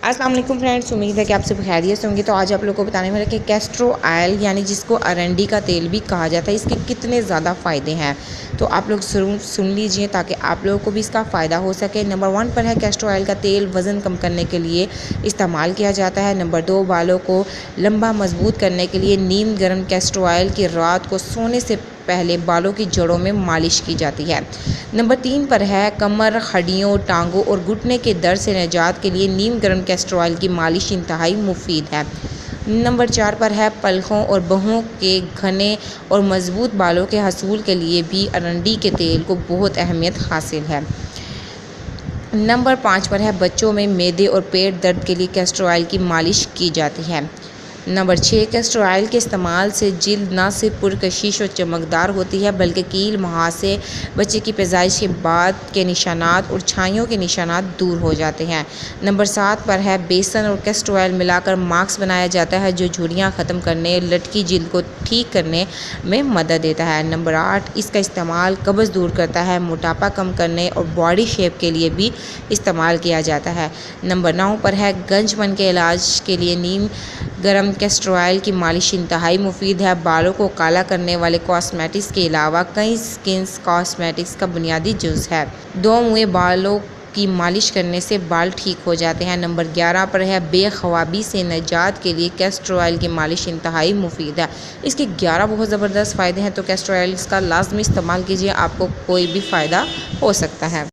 अस्सलाम वालेकुम फ्रेंड्स, उम्मीद है कि आप सब खैरियत से होंगे। तो आज आप लोगों को बताने वाला कि कैस्ट्रो ऑयल यानी जिसको अरंडी का तेल भी कहा जाता है, इसके कितने ज़्यादा फ़ायदे हैं। तो आप लोग सुन लीजिए ताकि आप लोगों को भी इसका फ़ायदा हो सके। नंबर 1 पर है कैस्ट्रो ऑयल का तेल वज़न कम करने के लिए इस्तेमाल किया जाता है। नंबर 2 बालों को लंबा मजबूत करने के लिए नीम गर्म कैस्ट्रो ऑयल की रात को सोने से पहले बालों की जड़ों में मालिश की जाती है। नंबर 3 पर है कमर, हड्डियों, टांगों और घुटने के दर्द से निजात के लिए नीम गर्म कैस्टर ऑयल की मालिश इंतहाई मुफीद है। नंबर 4 पर है पलकों और बाहों के घने और मजबूत बालों के हसूल के लिए भी अरंडी के तेल को बहुत अहमियत हासिल है। नंबर 5 पर है बच्चों में मैदे और पेट दर्द के लिए कैस्टर ऑयल की मालिश की जाती है। नंबर 6 कैस्टर ऑयल के इस्तेमाल से जिल्द न सिर्फ पुरकशिश और चमकदार होती है बल्कि कील, मुहासे, बच्चे की पैदाइश के बाद के निशानात और छाइयों के निशानात दूर हो जाते हैं। नंबर 7 पर है बेसन और कैस्टर ऑयल मिलाकर मास्क बनाया जाता है जो झुर्रियाँ ख़त्म करने और लटकी जिल्द को ठीक करने में मदद देता है। नंबर 8 इसका इस्तेमाल कब्ज़ दूर करता है, मोटापा कम करने और बॉडी शेप के लिए भी इस्तेमाल किया जाता है। नंबर 9 पर है गंजपन के इलाज के लिए नीम गर्म कैस्टर ऑयल की मालिश इंतहाई मुफीद है। बालों को काला करने वाले कॉस्मेटिक्स के अलावा कई स्किन कॉस्मेटिक्स का बुनियादी जुज़ है। 2 मुँहे बालों की मालिश करने से बाल ठीक हो जाते हैं। नंबर 11 पर है बेख्वाबी से निजात के लिए कैस्टर ऑयल की मालिश इंतहाई मुफीद है। इसके 11 बहुत ज़बरदस्त फ़ायदे हैं, तो कैस्टर ऑयल का लाजमी इस्तेमाल कीजिए, आपको कोई भी फ़ायदा हो सकता है।